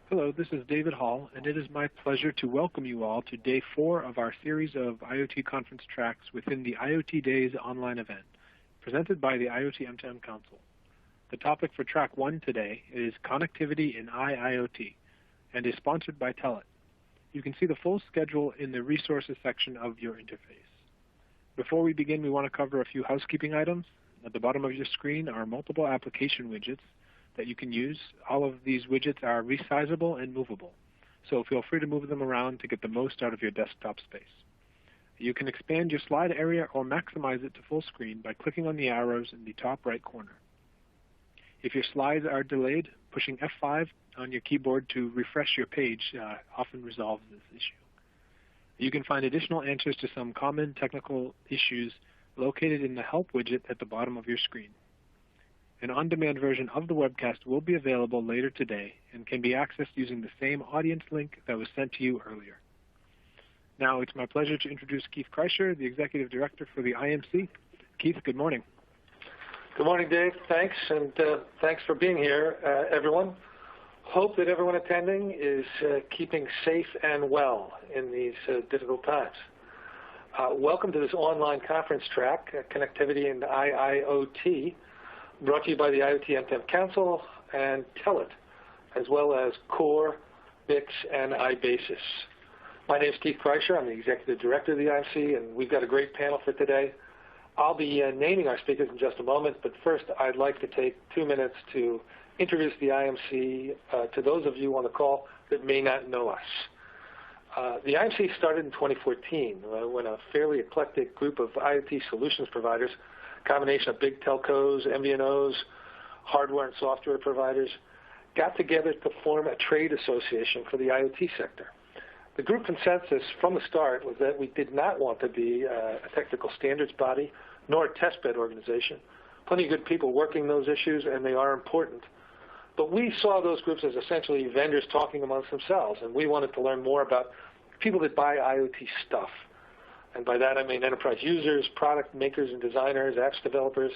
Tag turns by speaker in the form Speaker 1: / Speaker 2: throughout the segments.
Speaker 1: Hello, this is David Hall, and it is my pleasure to welcome you all to Day 4 of our series of IoT conference tracks within the IoT Days online event, presented by the IoT M2M Council. The topic for Track 1 today is Connectivity in IIoT, and is sponsored by Tellit. You can see the full schedule in the Resources section of your interface. Before we begin, we want to cover a few housekeeping items. At the bottom of your screen are multiple application widgets that you can use. All of these widgets are resizable and movable, so feel free to move them around to get the most out of your desktop space. You can expand your slide area or maximize it to full screen by clicking on the arrows in the top right corner. If your slides are delayed, pushing F5 on your keyboard to refresh your page often resolves this issue. You can find additional answers to some common technical issues located in the Help widget at the bottom of your screen. An on-demand version of the webcast will be available later today and can be accessed using the same audience link that was sent to you earlier. Now it's my pleasure to introduce Keith Kreischer, the Executive Director for the IMC. Keith, good morning.
Speaker 2: Good morning, Dave. Thanks, and thanks for being here, everyone. Hope that everyone attending is keeping safe and well in these difficult times. Welcome to this online conference track, Connectivity in IIoT, brought to you by the IoT M2M Council and Tellit, as well as Core, Bix, and iBasis. My name is Keith Kreischer. I'm the Executive Director of the IMC, and we've got a great panel for today. I'll be naming our speakers in just a moment, but first I'd like to take 2 minutes to introduce the IMC to those of you on the call that may not know us. The IMC started in 2014 when a fairly eclectic group of IoT solutions providers, combination of big telcos, MVNOs, hardware and software providers, got together to form a trade association for the IoT sector. The group consensus from the start was that we did not want to be a technical standards body, nor a testbed organization. Plenty of good people working those issues, and they are important. But we saw those groups as essentially vendors talking amongst themselves, and we wanted to learn more about people that buy IoT stuff. And by that I mean enterprise users, product makers and designers, apps developers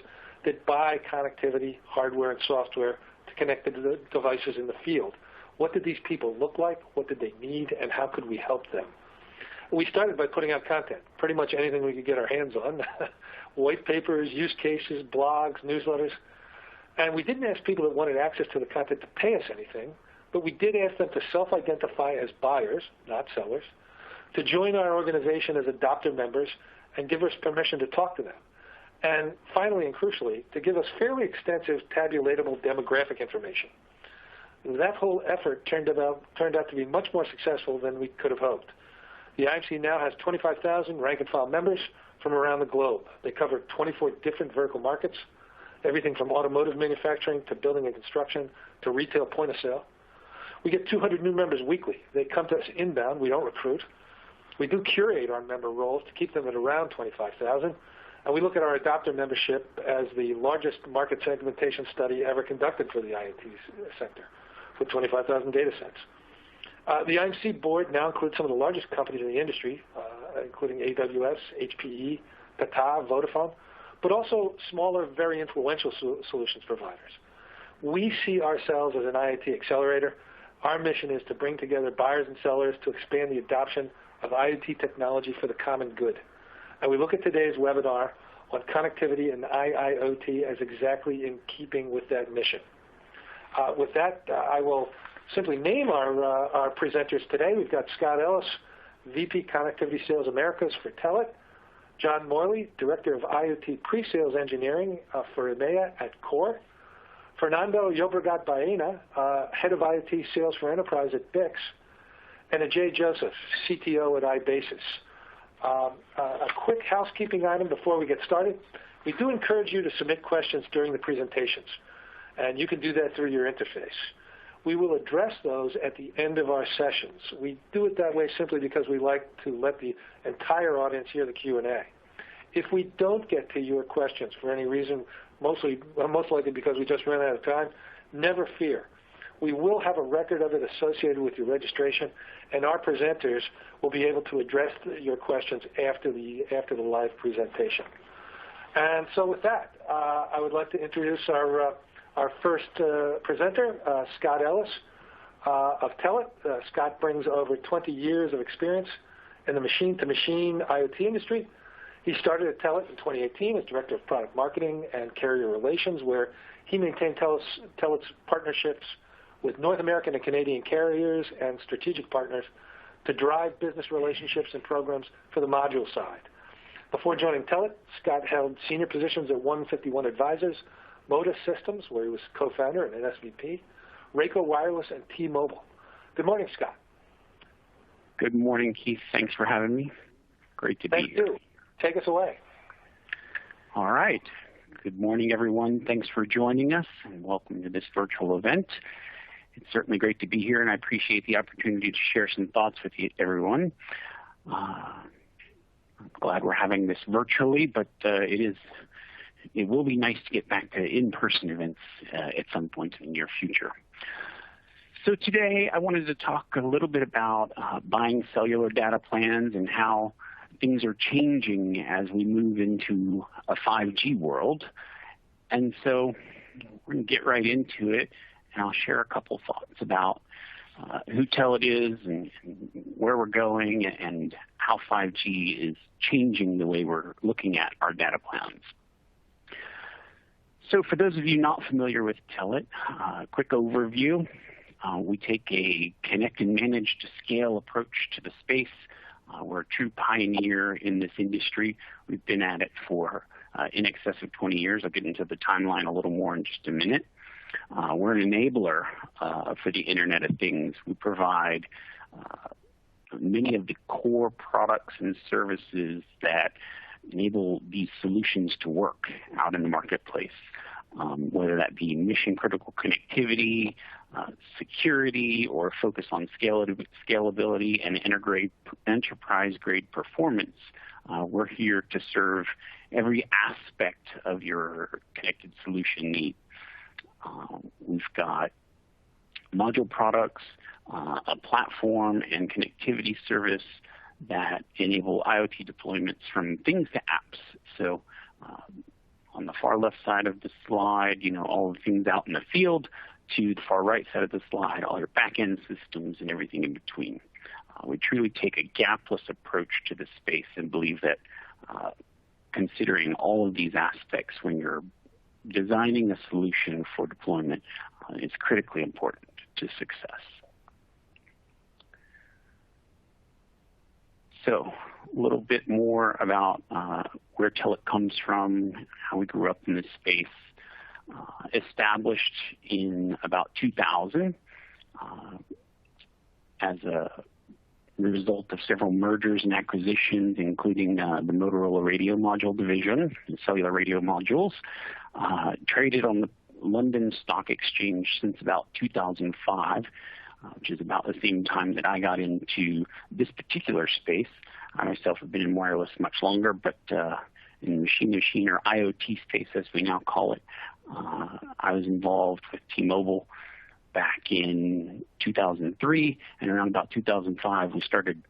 Speaker 2: that buy connectivity, hardware and software to connect the devices in the field. What did these people look like? What did they need? And how could we help them? We started by putting out content, pretty much anything we could get our hands on. White papers, use cases, blogs, newsletters. And we didn't ask people that wanted access to the content to pay us anything, but we did ask them to self-identify as buyers, not sellers, to join our organization as adopter members and give us permission to talk to them. And finally and crucially, to give us fairly extensive tabulatable demographic information. That whole effort turned out to be much more successful than we could have hoped. The IMC now has 25,000 rank and file members from around the globe. They cover 24 different vertical markets, everything from automotive manufacturing to building and construction to retail point of sale. We get 200 new members weekly. They come to us inbound. We don't recruit. We do curate our member roles to keep them at around 25,000, and we look at our adopter membership as the largest market segmentation study ever conducted for the IoT sector, with 25,000 data sets. The IMC board now includes some of the largest companies in the industry, including AWS, HPE, Tata, Vodafone, but also smaller, very influential solutions providers. We see ourselves as an IoT accelerator. Our mission is to bring together buyers and sellers to expand the adoption of IoT technology for the common good. And we look at today's webinar on connectivity and IIoT as exactly in keeping with that mission. With that, I will simply name our presenters today. We've got Scott Ellis, VP Connectivity Sales Americas for Tellit, John Morley, Director of IoT Pre-Sales Engineering for EMEA at Core, Fernando Llobregat Baena, Head of IoT Sales for Enterprise at Bix, and Ajay Joseph, CTO at iBasis. A quick housekeeping item before we get started. We do encourage you to submit questions during the presentations, and you can do that through your interface. We will address those at the end of our sessions. We do it that way simply because we like to let the entire audience hear the Q&A. If we don't get to your questions for any reason, most likely because we just ran out of time, never fear. We will have a record of it associated with your registration, and our presenters will be able to address your questions after the live presentation. And so with that, I would like to introduce our first presenter, Scott Ellis. of Tellit. Scott brings over 20 years of experience in the machine-to-machine IoT industry. He started at Tellit in 2018 as Director of Product Marketing and Carrier Relations, where he maintained Tellit's partnerships with North American and Canadian carriers and strategic partners to drive business relationships and programs for the module side. Before joining Tellit, Scott held senior positions at 151 Advisors, Modus Systems, where he was co-founder and an SVP, Rayco Wireless, and T-Mobile. Good morning, Scott.
Speaker 3: Good morning, Keith. Thanks for having me. Great to be here.
Speaker 2: Thank you. Take us away.
Speaker 3: All right. Good morning, everyone. Thanks for joining us, and welcome to this virtual event. It's certainly great to be here, and I appreciate the opportunity to share some thoughts with you, everyone. I'm glad we're having this virtually, but it will be nice to get back to in-person events at some point in the near future. So today I wanted to talk a little bit about buying cellular data plans and how things are changing as we move into a 5G world. And so we're going to get right into it, and I'll share a couple thoughts about who Tellit is and where we're going and how 5G is changing the way we're looking at our data plans. So for those of you not familiar with Tellit, quick overview. We take a connect and manage to scale approach to the space. We're a true pioneer in this industry. We've been at it for in excess of 20 years. I'll get into the timeline a little more in just a minute. We're an enabler for the Internet of Things. We provide many of the core products and services that enable these solutions to work out in the marketplace, whether that be mission-critical connectivity, security, or focus on scalability and enterprise-grade performance. We're here to serve every aspect of your connected solution need. We've got module products, a platform and connectivity service that enable IoT deployments from things to apps. So on the far left side of the slide, all the things out in the field, to the far right side of the slide, all your back-end systems and everything in between. We truly take a gapless approach to this space and believe that considering all of these aspects when you're designing a solution for deployment is critically important to success. So a little bit more about where Tellit comes from, how we grew up in this space. Established in about 2000 as a result of several mergers and acquisitions, including the Motorola radio module division, cellular radio modules, traded on the London Stock Exchange since about 2005, which is about the same time that I got into this particular space. I myself have been in wireless much longer, but in machine-to-machine or IoT space, as we now call it, I was involved with T-Mobile back in 2003, and around about 2005, we started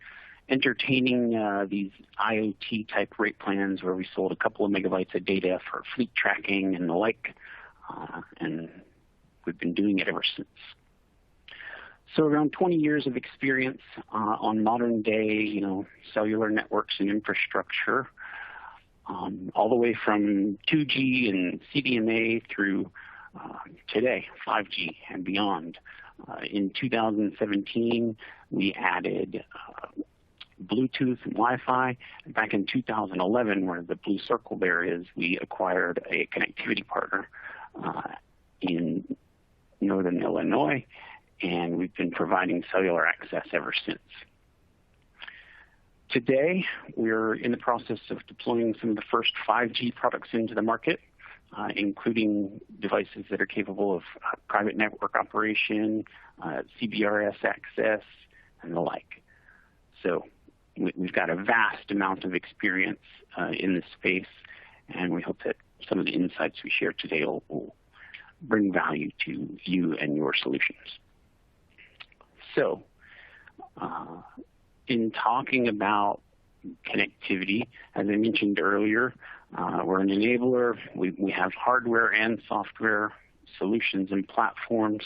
Speaker 3: entertaining these IoT-type rate plans where we sold a couple of megabytes of data for fleet tracking and the like, and we've been doing it ever since. So around 20 years of experience on modern day, cellular networks and infrastructure, all the way from 2G and CDMA through today, 5G and beyond. In 2017, we added Bluetooth and Wi-Fi. And back in 2011, where the blue circle there is, we acquired a connectivity partner in northern Illinois, and we've been providing cellular access ever since. Today, we're in the process of deploying some of the first 5G products into the market, including devices that are capable of private network operation, CBRS access, and the like. So we've got a vast amount of experience in this space, and we hope that some of the insights we share today will bring value to you and your solutions. So, in talking about connectivity, as I mentioned earlier, we're an enabler. We have hardware and software solutions and platforms.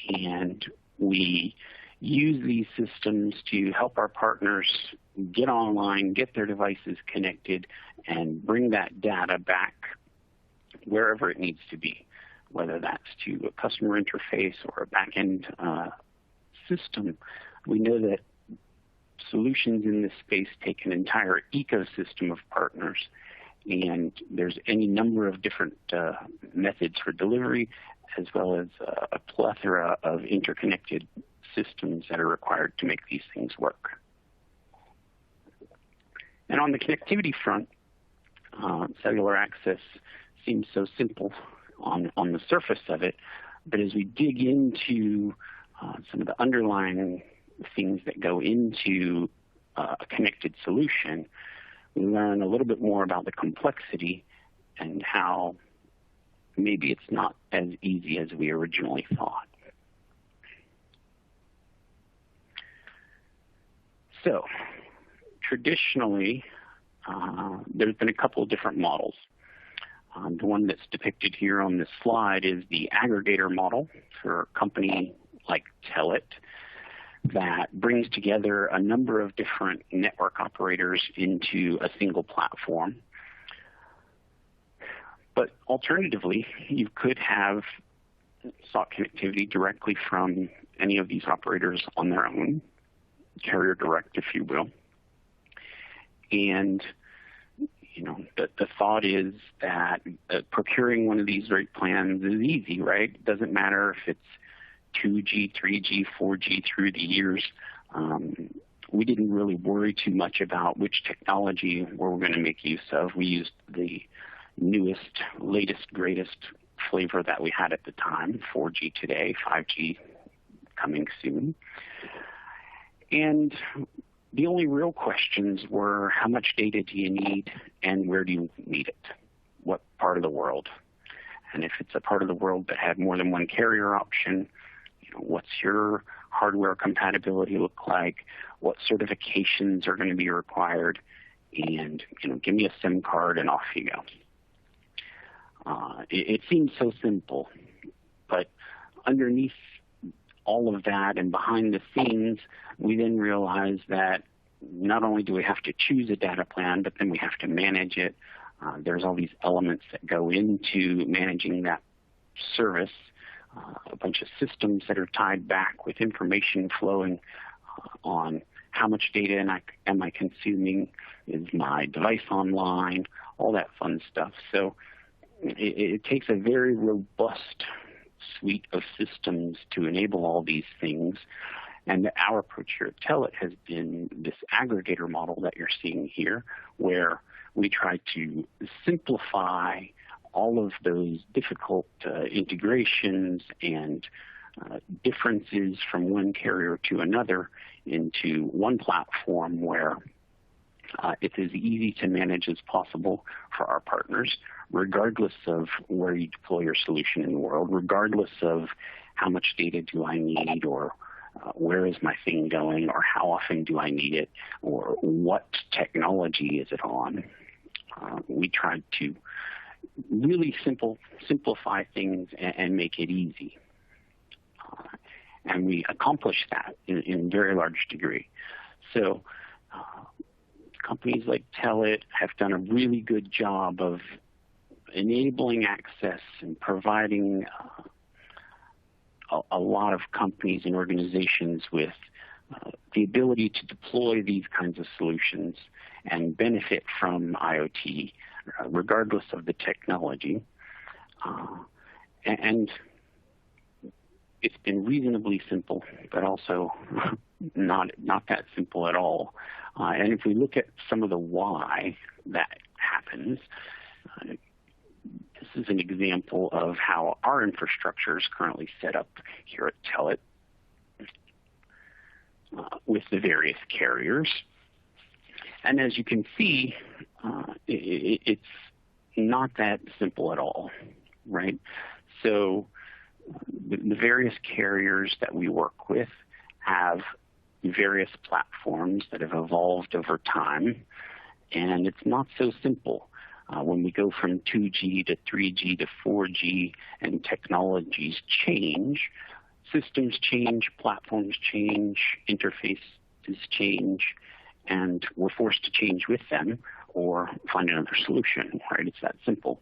Speaker 3: and we use these systems to help our partners get online, get their devices connected, and bring that data back wherever it needs to be, whether that's to a customer interface or a back-end system. We know that solutions in this space take an entire ecosystem of partners, and there's any number of different methods for delivery, as well as a plethora of interconnected systems that are required to make these things work. And on the connectivity front, cellular access seems so simple on the surface of it, but as we dig into some of the underlying things that go into a connected solution, we learn a little bit more about the complexity and how maybe it's not as easy as we originally thought. So, traditionally, there's been a couple of different models. The one that's depicted here on this slide is the Aggregator Model for a company like Tellit that brings together a number of different network operators into a single platform. But alternatively, you could have sought connectivity directly from any of these operators on their own, carrier direct, if you will. And the thought is that procuring one of these rate plans is easy, right? It doesn't matter if it's 2G, 3G, 4G through the years. We didn't really worry too much about which technology we were going to make use of. We used the newest, latest, greatest flavor that we had at the time, 4G today, 5G coming soon. And the only real questions were, how much data do you need and where do you need it? What part of the world? And if it's a part of the world that had more than one carrier option, what's your hardware compatibility look like? What certifications are going to be required? And, give me a SIM card and off you go. It seems so simple, but underneath all of that and behind the scenes, we then realize that not only do we have to choose a data plan, but then we have to manage it. There's all these elements that go into managing that service, a bunch of systems that are tied back with information flowing on how much data am I consuming, is my device online, all that fun stuff. So it takes a very robust suite of systems to enable all these things. And our approach here at Tellit has been this aggregator model that you're seeing here, where we try to simplify all of those difficult integrations and differences from one carrier to another into one platform where it's as easy to manage as possible for our partners, regardless of where you deploy your solution in the world, regardless of how much data do I need, or where is my thing going, or how often do I need it, or what technology is it on. We tried to really simplify things and make it easy. And we accomplished that in very large degree. So companies like Tellit have done a really good job of enabling access and providing a lot of companies and organizations with the ability to deploy these kinds of solutions and benefit from IoT, regardless of the technology. And it's been reasonably simple, but also not that simple at all. And if we look at some of the why that happens, this is an example of how our infrastructure is currently set up here at Tellit with the various carriers. And as you can see, it's not that simple at all, right? So the various carriers that we work with have various platforms that have evolved over time, and it's not so simple. When we go from 2G to 3G to 4G and technologies change, systems change, platforms change, interfaces change, and we're forced to change with them or find another solution, right? It's that simple.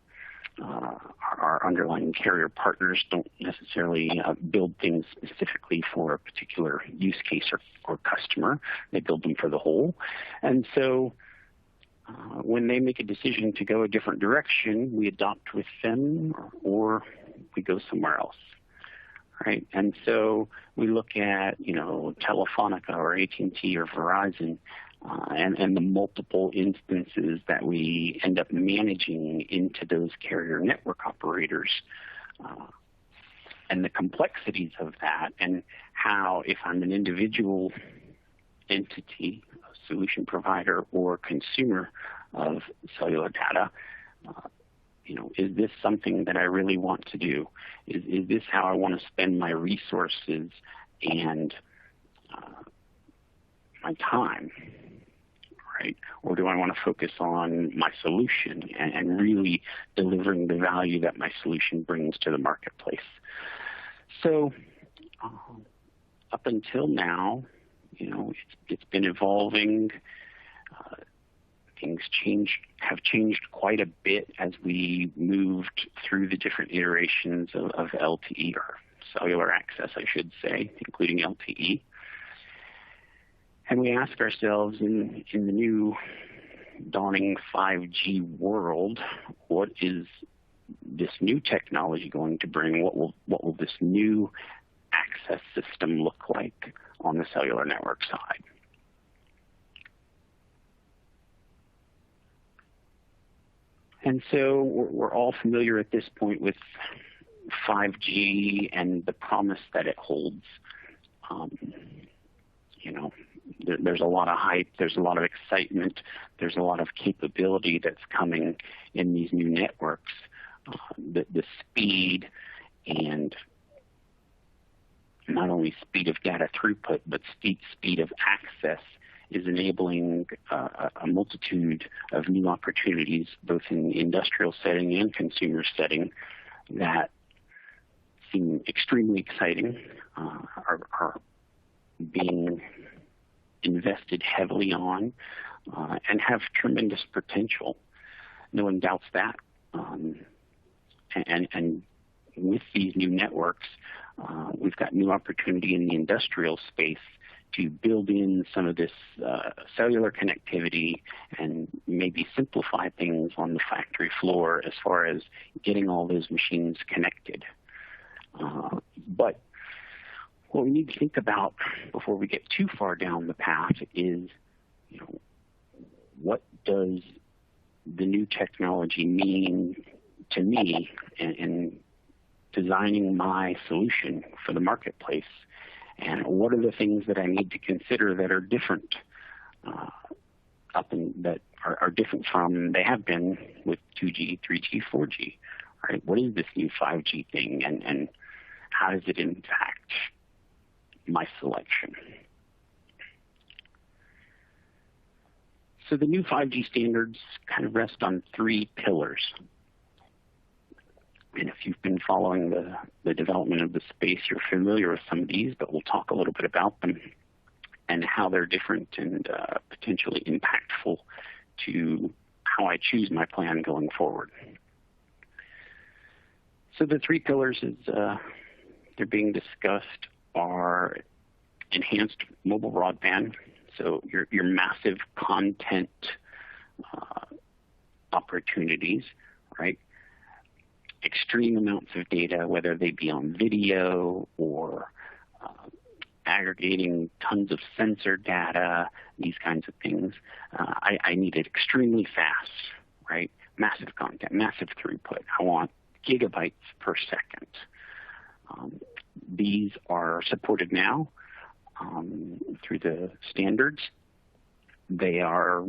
Speaker 3: Our underlying carrier partners don't necessarily build things specifically for a particular use case or customer. They build them for the whole. And so when they make a decision to go a different direction, we adopt with them or we go somewhere else, right? And so we look at, Telefonica or AT&T or Verizon, and the multiple instances that we end up managing into those carrier network operators, and the complexities of that, and how if I'm an individual entity, a solution provider or consumer of cellular data, is this something that I really want to do? Is this how I want to spend my resources and my time? Right? Or do I want to focus on my solution and really delivering the value that my solution brings to the marketplace? So up until now, it's been evolving. Things have changed quite a bit as we moved through the different iterations of LTE, or cellular access, I should say, including LTE. And we ask ourselves in the new dawning 5G world, what is this new technology going to bring? What will this new access system look like on the cellular network side? And so we're all familiar at this point with 5G and the promise that it holds. There's a lot of hype, there's a lot of excitement, there's a lot of capability that's coming in these new networks. The speed, and not only speed of data throughput, but speed of access is enabling a multitude of new opportunities, both in the industrial setting and consumer setting, that seem extremely exciting, are being invested heavily on, and have tremendous potential. No one doubts that. And with these new networks, we've got new opportunity in the industrial space to build in some of this cellular connectivity and maybe simplify things on the factory floor as far as getting all those machines connected. But what we need to think about before we get too far down the path is, what does the new technology mean to me in designing my solution for the marketplace? And what are the things that I need to consider that are different, that are different from they have been with 2G, 3G, 4G, right? What is this new 5G thing, and how does it impact my selection? So the new 5G standards kind of rest on three pillars. And if you've been following the development of the space, you're familiar with some of these, but we'll talk a little bit about them and how they're different and potentially impactful to how I choose my plan going forward. So the three pillars as they're being discussed are enhanced mobile broadband, so your massive content opportunities, right? Extreme amounts of data, whether they be on video or aggregating tons of sensor data, these kinds of things. I need it extremely fast, right? Massive content, massive throughput. I want gigabytes per second. These are supported now through the standards. They are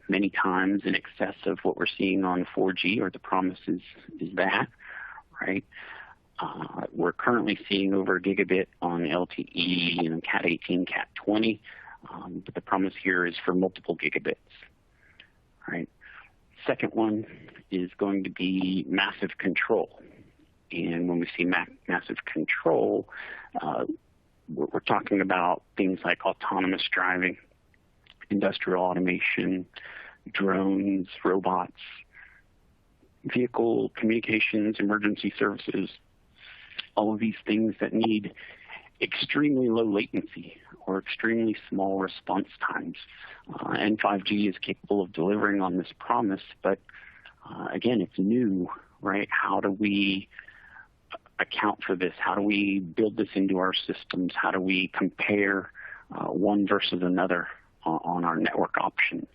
Speaker 3: many times in excess of what we're seeing on 4G, or the promise is that, right? We're currently seeing over a gigabit on LTE, Cat 18, Cat 20, but the promise here is for multiple gigabits, right? Second one is going to be massive control. And when we see massive control, we're talking about things like autonomous driving, industrial automation, drones, robots, vehicle communications, emergency services, all of these things that need extremely low latency or extremely small response times. And 5G is capable of delivering on this promise, but again, it's new, right? How do we account for this? How do we build this into our systems? How do we compare one versus another on our network options?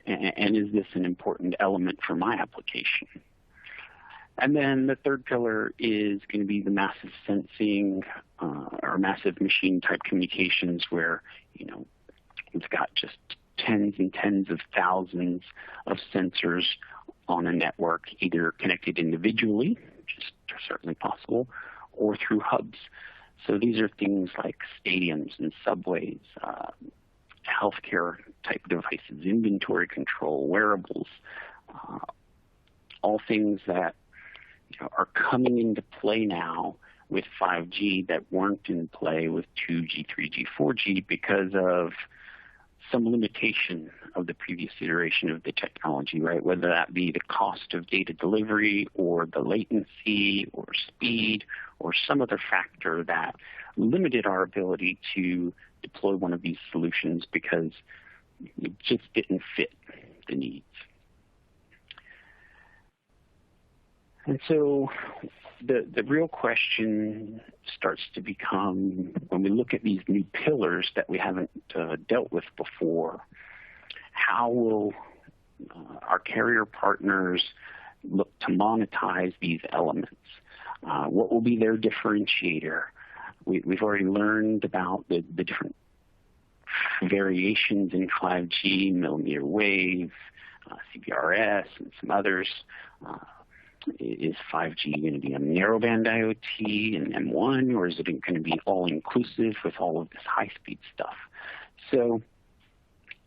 Speaker 3: And is this an important element for my application? And then the third pillar is going to be the massive sensing or massive machine type communications where, we've got just tens and tens of thousands of sensors on a network, either connected individually, which is certainly possible, or through hubs. So these are things like stadiums and subways, healthcare type devices, inventory control, wearables, all things that are coming into play now with 5G that weren't in play with 2G, 3G, 4G because of some limitation of the previous iteration of the technology, right? Whether that be the cost of data delivery or the latency or speed or some other factor that limited our ability to deploy one of these solutions because it just didn't fit the needs. And so the real question starts to become, when we look at these new pillars that we haven't dealt with before, how will our carrier partners look to monetize these elements? What will be their differentiator? We've already learned about the different variations in 5G, millimeter wave, CBRS, and some others. Is 5G going to be a narrowband IoT and M1, or is it going to be all-inclusive with all of this high-speed stuff? So,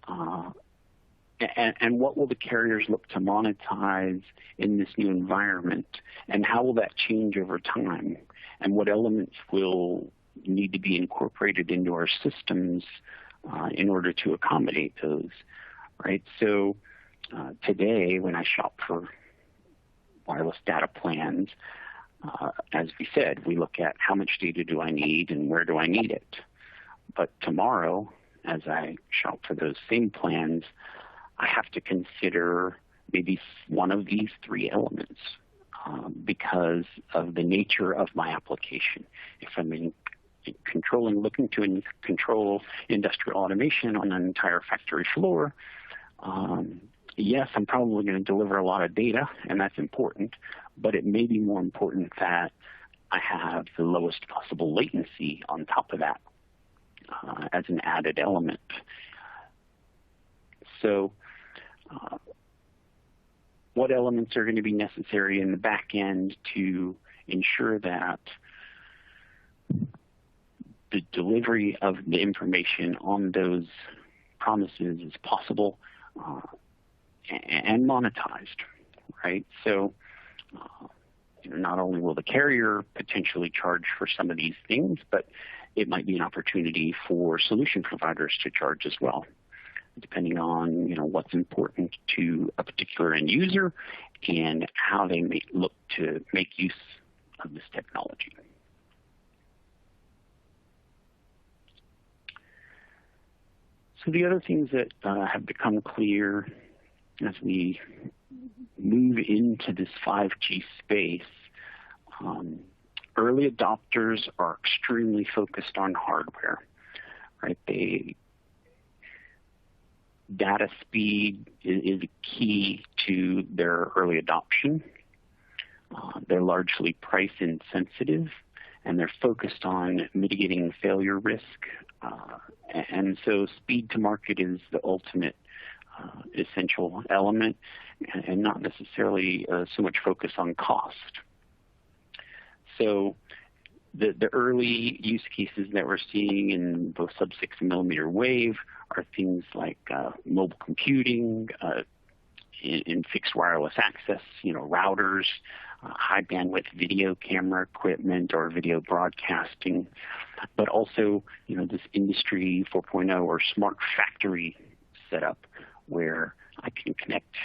Speaker 3: and what will the carriers look to monetize in this new environment, and how will that change over time? And what elements will need to be incorporated into our systems in order to accommodate those, right? So today, when I shop for wireless data plans, as we said, we look at how much data do I need and where do I need it. But tomorrow, as I shop for those same plans, I have to consider maybe one of these three elements because of the nature of my application. If I'm looking to control industrial automation on an entire factory floor, yes, I'm probably going to deliver a lot of data, and that's important, but it may be more important that I have the lowest possible latency on top of that as an added element. So what elements are going to be necessary in the back end to ensure that the delivery of the information on those promises is possible and monetized, right? So not only will the carrier potentially charge for some of these things, but it might be an opportunity for solution providers to charge as well, depending on what's important to a particular end user and how they may look to make use of this technology. So the other things that have become clear as we move into this 5G space, early adopters are extremely focused on hardware, right? Data speed is key to their early adoption. They're largely price insensitive, and they're focused on mitigating failure risk. And so speed to market is the ultimate essential element, and not necessarily so much focus on cost. So the early use cases that we're seeing in both sub-6 and millimeter wave are things like mobile computing, in fixed wireless access, routers, high bandwidth video camera equipment or video broadcasting, but also, this Industry 4.0 or smart factory setup where I can connect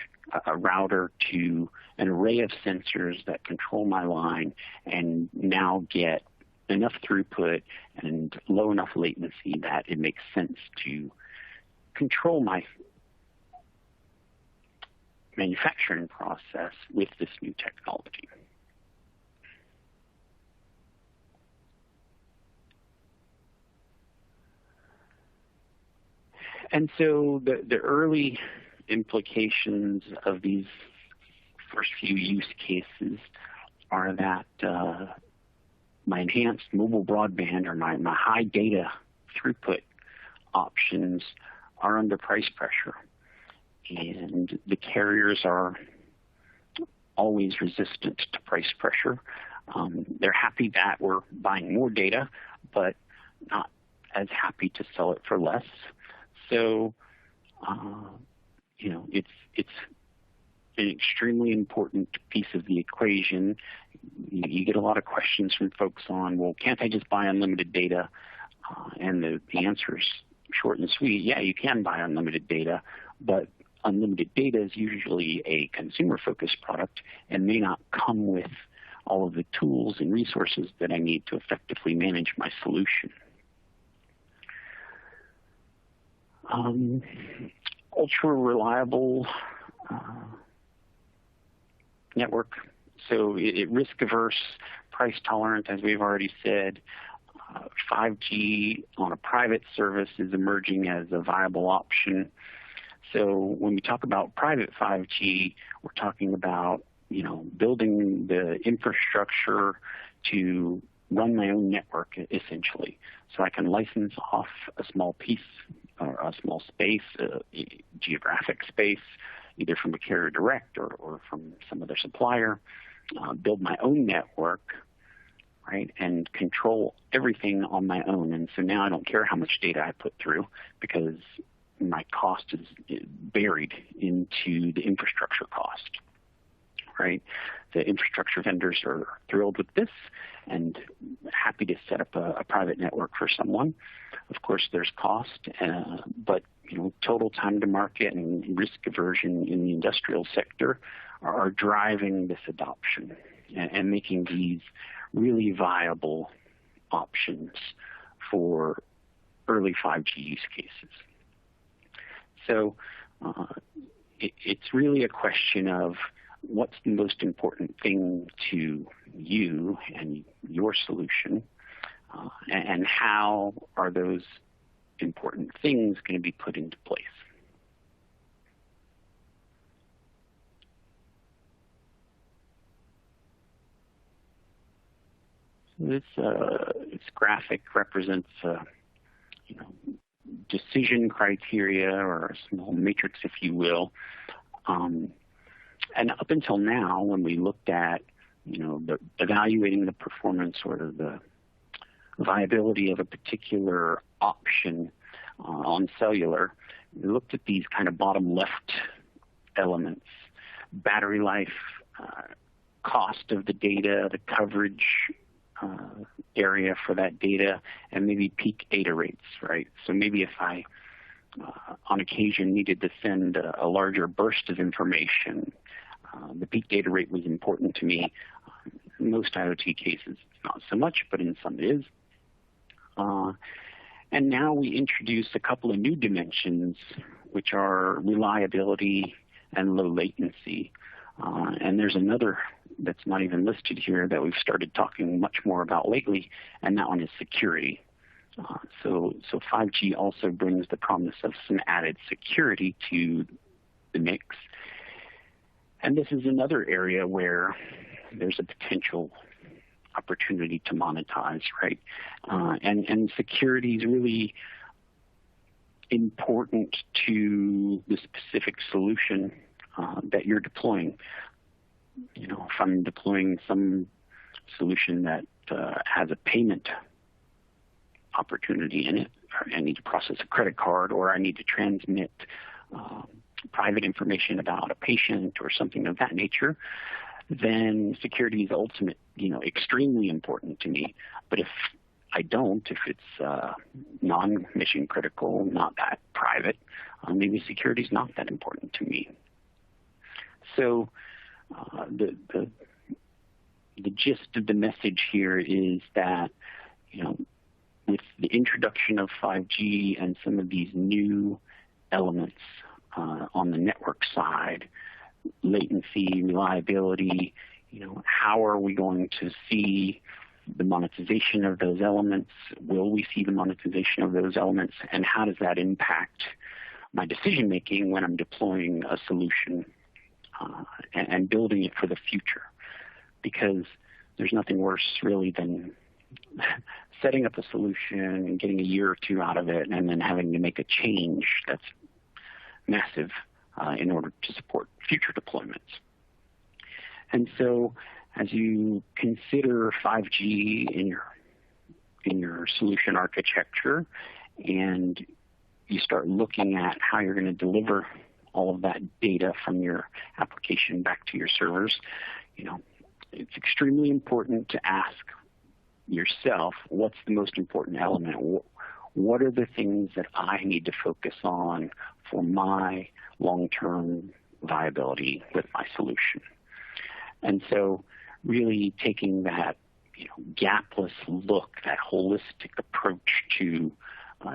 Speaker 3: a router to an array of sensors that control my line and now get enough throughput and low enough latency that it makes sense to control my manufacturing process with this new technology. And so the early implications of these first few use cases are that my enhanced mobile broadband or my high data throughput options are under price pressure. And the carriers are always resistant to price pressure. They're happy that we're buying more data, but not as happy to sell it for less. So, it's an extremely important piece of the equation. You get a lot of questions from folks on, well, can't I just buy unlimited data? And the answer is short and sweet. Yeah, you can buy unlimited data, but unlimited data is usually a consumer-focused product and may not come with all of the tools and resources that I need to effectively manage my solution. Ultra-reliable network. So it risk-averse, price-tolerant, as we've already said. 5G on a private service is emerging as a viable option. So when we talk about private 5G, we're talking about, building the infrastructure to run my own network, essentially. So I can license off a small piece or a small space, geographic space, either from a carrier direct or from some other supplier, build my own network, right, and control everything on my own. And so now I don't care how much data I put through because my cost is buried into the infrastructure cost, right? The infrastructure vendors are thrilled with this and happy to set up a private network for someone. Of course, there's cost, but total time to market and risk aversion in the industrial sector are driving this adoption and making these really viable options for early 5G use cases. So it's really a question of what's the most important thing to you and your solution, and how are those important things going to be put into place. This graphic represents decision criteria or a small matrix, if you will. And up until now, when we looked at evaluating the performance or the viability of a particular option on cellular, we looked at these kind of bottom left elements: battery life, cost of the data, the coverage area for that data, and maybe peak data rates, right? So maybe if I, on occasion, needed to send a larger burst of information, the peak data rate was important to me. In most IoT cases, not so much, but in some it is. And now we introduce a couple of new dimensions, which are reliability and low latency. And there's another that's not even listed here that we've started talking much more about lately, and that one is security. So 5G also brings the promise of some added security to the mix. And this is another area where there's a potential opportunity to monetize, right? And security is really important to the specific solution that you're deploying. If I'm deploying some solution that has a payment opportunity in it, or I need to process a credit card, or I need to transmit private information about a patient or something of that nature, then security is extremely important to me. But if I don't, if it's non-mission critical, not that private, maybe security is not that important to me. So the gist of the message here is that, with the introduction of 5G and some of these new elements on the network side, latency, reliability, how are we going to see the monetization of those elements? Will we see the monetization of those elements? And how does that impact my decision making when I'm deploying a solution and building it for the future? Because there's nothing worse really than setting up a solution and getting a year or two out of it and then having to make a change that's massive in order to support future deployments. And so as you consider 5G in your solution architecture and you start looking at how you're going to deliver all of that data from your application back to your servers, it's extremely important to ask yourself, what's the most important element? What are the things that I need to focus on for my long-term viability with my solution? And so really taking that gapless look, that holistic approach to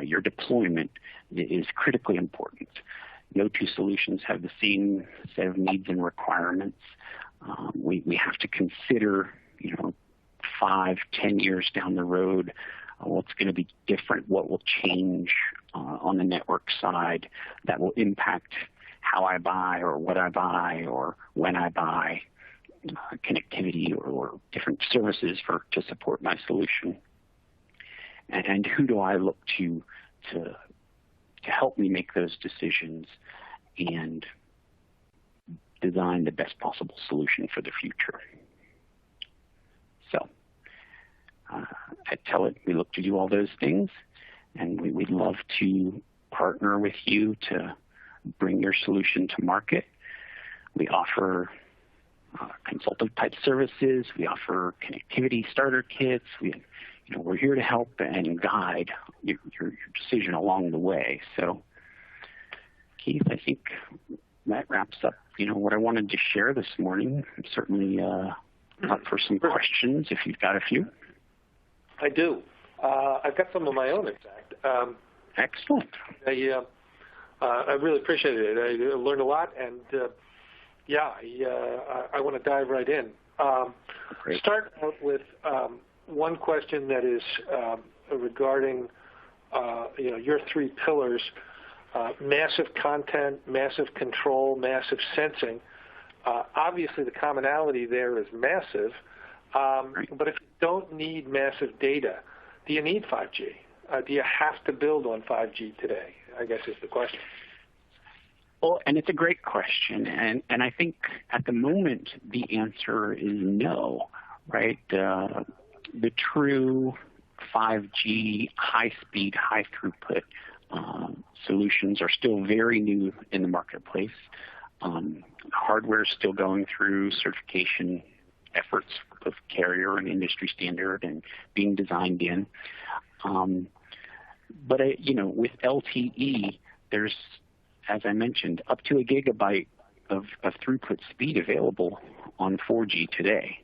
Speaker 3: your deployment is critically important. No two solutions have the same set of needs and requirements. We have to consider, 5, 10 years down the road, what's going to be different, what will change on the network side that will impact how I buy or what I buy or when I buy connectivity or different services to support my solution. And who do I look to help me make those decisions and design the best possible solution for the future? So at Tellit, we look to do all those things, and we'd love to partner with you to bring your solution to market. We offer consultative type services. We offer connectivity starter kits. We're here to help and guide your decision along the way. So, Keith, I think that wraps up, what I wanted to share this morning. I'm certainly up for some questions if you've got a few.
Speaker 2: I do. I've got some of my own, in fact.
Speaker 3: Excellent.
Speaker 2: I really appreciate it. I learned a lot, and I want to dive right in.
Speaker 3: Great.
Speaker 2: Start out with one question that is regarding your three pillars: massive content, massive control, massive sensing. Obviously, the commonality there is massive, but if you don't need massive data, do you need 5G? Do you have to build on 5G today, I guess is the question.
Speaker 3: Well, and it's a great question, and I think at the moment the answer is no, right? The true 5G high-speed, high-throughput solutions are still very new in the marketplace. Hardware is still going through certification efforts with carrier and industry standard and being designed in. But with LTE, there's, as I mentioned, up to a gigabyte of throughput speed available on 4G today.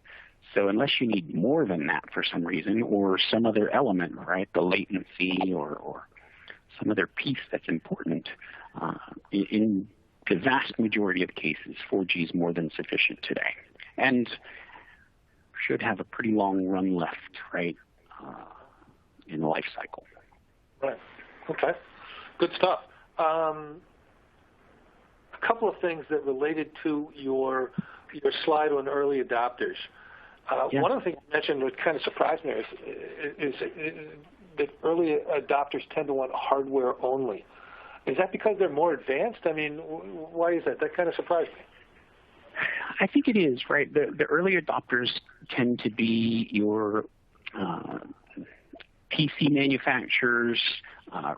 Speaker 3: So unless you need more than that for some reason or some other element, right, the latency or some other piece that's important, in the vast majority of cases, 4G is more than sufficient today. And should have a pretty long run left, right, in the life cycle.
Speaker 2: Right. Okay. Good stuff. A couple of things that related to your slide on early adopters. One of the things you mentioned that kind of surprised me is that early adopters tend to want hardware only. Is that because they're more advanced? I mean, why is that? That kind of surprised me.
Speaker 3: I think it is, right? The early adopters tend to be your PC manufacturers,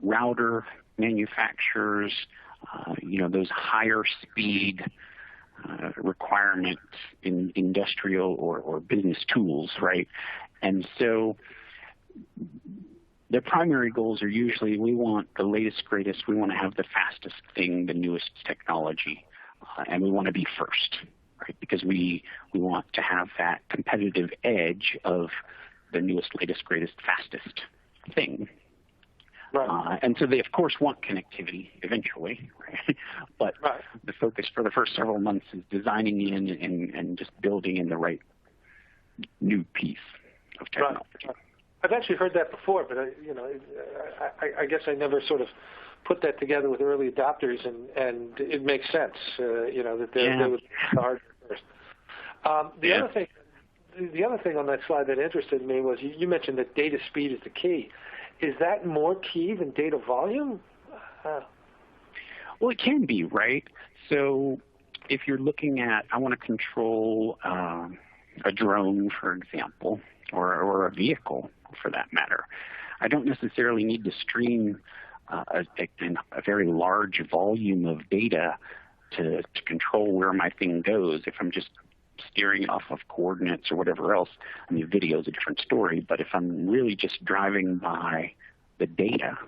Speaker 3: router manufacturers, those higher speed requirements in industrial or business tools, right? And so their primary goals are usually, we want the latest, greatest, we want to have the fastest thing, the newest technology, and we want to be first, right? Because we want to have that competitive edge of the newest, latest, greatest, fastest thing.
Speaker 2: Right.
Speaker 3: And so they, of course, want connectivity eventually, right? But the focus for the first several months is designing in and just building in the right new piece of technology.
Speaker 2: Right. I've actually heard that before, but I guess I never sort of put that together with early adopters, and it makes sense, that they would start first. The other thing on that slide that interested me was you mentioned that data speed is the key. Is that more key than data volume?
Speaker 3: Well, it can be, right? So if you're looking at, I want to control a drone, for example, or a vehicle, for that matter, I don't necessarily need to stream a very large volume of data to control where my thing goes. If I'm just steering off of coordinates or whatever else, I mean, video is a different story, but if I'm really just driving by the data,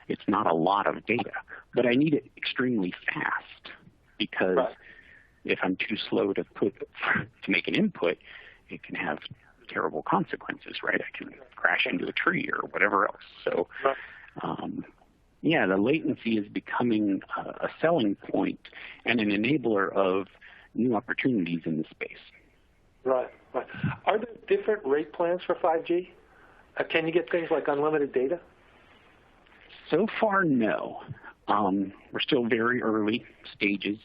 Speaker 3: it's not a lot of data, but I need it extremely fast, because if I'm too slow to make an input, it can have terrible consequences, right? I can crash into a tree or whatever else. So, the latency is becoming a selling point and an enabler of new opportunities in the space. Right.
Speaker 2: Are there different rate plans for 5G? Can you get things like unlimited data?
Speaker 3: So far, no. We're still very early stages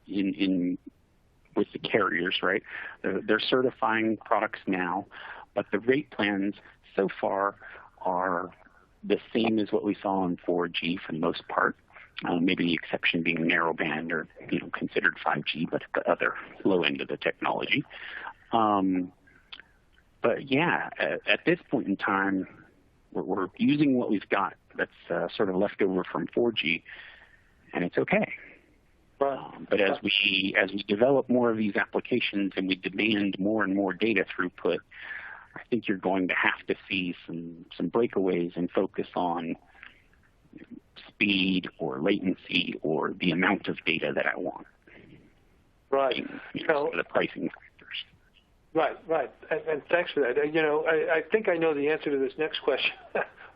Speaker 3: with the carriers, right? They're certifying products now, but the rate plans so far are the same as what we saw on 4G for the most part. Maybe the exception being narrowband or considered 5G, but at the other low end of the technology. But yeah, at this point in time, we're using what we've got that's sort of left over from 4G, and it's okay. But as we develop more of these applications and we demand more and more data throughput, I think you're going to have to see some breakaways and focus on speed or latency or the amount of data that I want.
Speaker 2: Right.
Speaker 3: The pricing factors.
Speaker 2: Right. And thanks for that. I think I know the answer to this next question,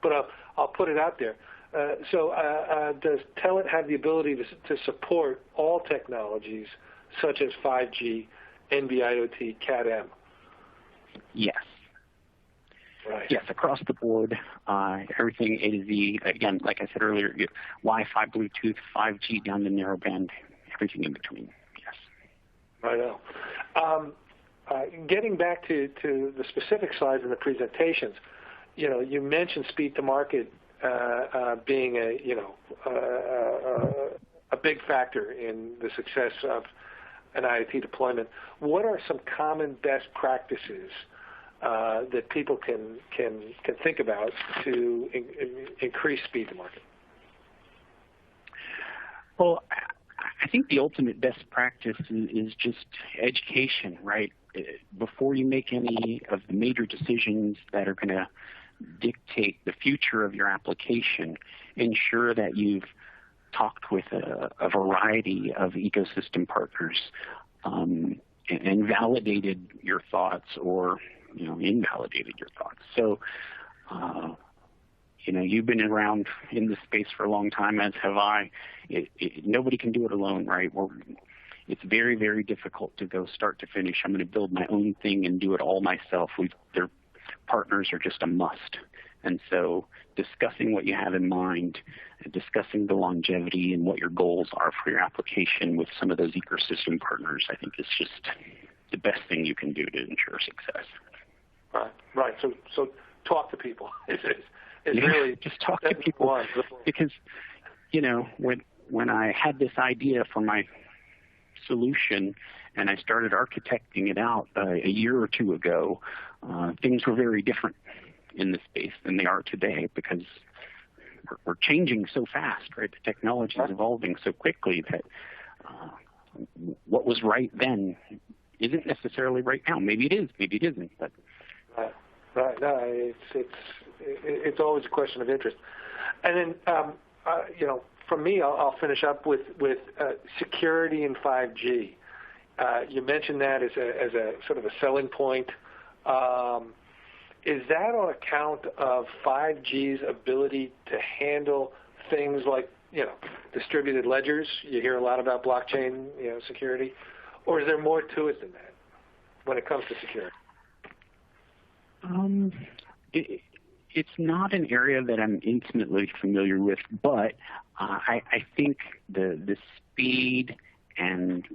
Speaker 2: but I'll put it out there. So does Tellit have the ability to support all technologies such as 5G, NB-IoT, Cat-M?
Speaker 3: Yes.
Speaker 2: Right.
Speaker 3: Yes, across the board, everything A to Z. Again, like I said earlier, Wi-Fi, Bluetooth, 5G down to narrowband, everything in between. Yes.
Speaker 2: I know. Getting back to the specific slides in the presentations, you mentioned speed to market being a big factor in the success of an IoT deployment. What are some common best practices that people can think about to increase speed to market?
Speaker 3: Well, I think the ultimate best practice is just education, right? Before you make any of the major decisions that are going to dictate the future of your application, ensure that you've talked with a variety of ecosystem partners and validated your thoughts or invalidated your thoughts. So, you've been around in this space for a long time, as have I. Nobody can do it alone, right? It's very, very difficult to go start to finish. I'm going to build my own thing and do it all myself. Their partners are just a must. And so discussing what you have in mind, discussing the longevity and what your goals are for your application with some of those ecosystem partners, I think is just the best thing you can do to ensure success.
Speaker 2: Right. So talk to people. Really
Speaker 3: just talk to people, because when I had this idea for my solution and I started architecting it out a year or two ago, things were very different in this space than they are today, because we're changing so fast, right? The technology is evolving so quickly that what was right then isn't necessarily right now. Maybe it is, maybe it isn't. But
Speaker 2: right. No, it's always a question of interest. And then from me, I'll finish up with security in 5G. You mentioned that as a sort of a selling point. Is that on account of 5G's ability to handle things like, distributed ledgers? You hear a lot about blockchain, security. Or is there more to it than that when it comes to security?
Speaker 3: It's not an area that I'm intimately familiar with, but I think the speed and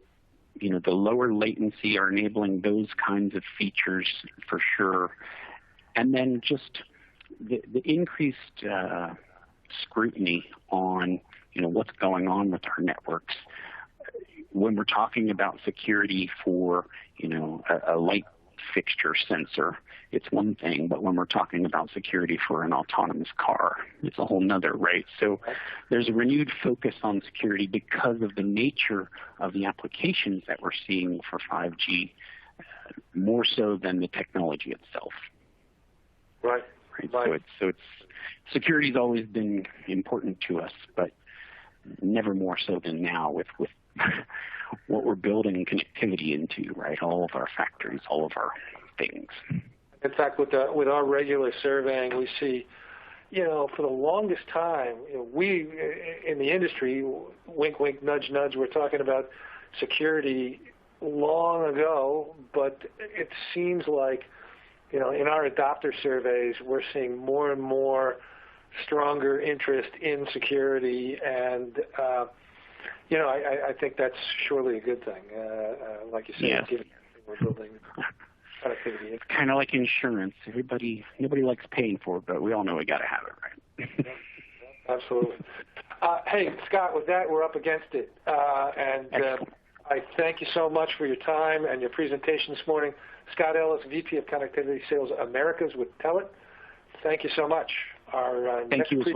Speaker 3: the lower latency are enabling those kinds of features for sure. And then just the increased scrutiny on what's going on with our networks. When we're talking about security for a light fixture sensor, it's one thing, but when we're talking about security for an autonomous car, it's a whole nother, right? So there's a renewed focus on security because of the nature of the applications that we're seeing for 5G, more so than the technology itself.
Speaker 2: Right.
Speaker 3: So security's always been important to us, but never more so than now with what we're building connectivity into, right? All of our factories, all of our things.
Speaker 2: In fact, with our regular surveying, we see, for the longest time, we in the industry, wink, wink, nudge, nudge, we're talking about security long ago, but it seems like, in our adopter surveys, we're seeing more and more stronger interest in security, and I think that's surely a good thing. Like you said,
Speaker 3: yes.
Speaker 2: Given we're building connectivity.
Speaker 3: It's kind of like insurance. Nobody likes paying for it, but we all know we got to have it, right?
Speaker 2: Yeah, absolutely. Hey, Scott, with that, we're up against it. I thank you so much for your time and your presentation this morning. Scott Ellis, VP of Connectivity Sales Americas with Tellit. Thank you so much.
Speaker 3: Thank you as well.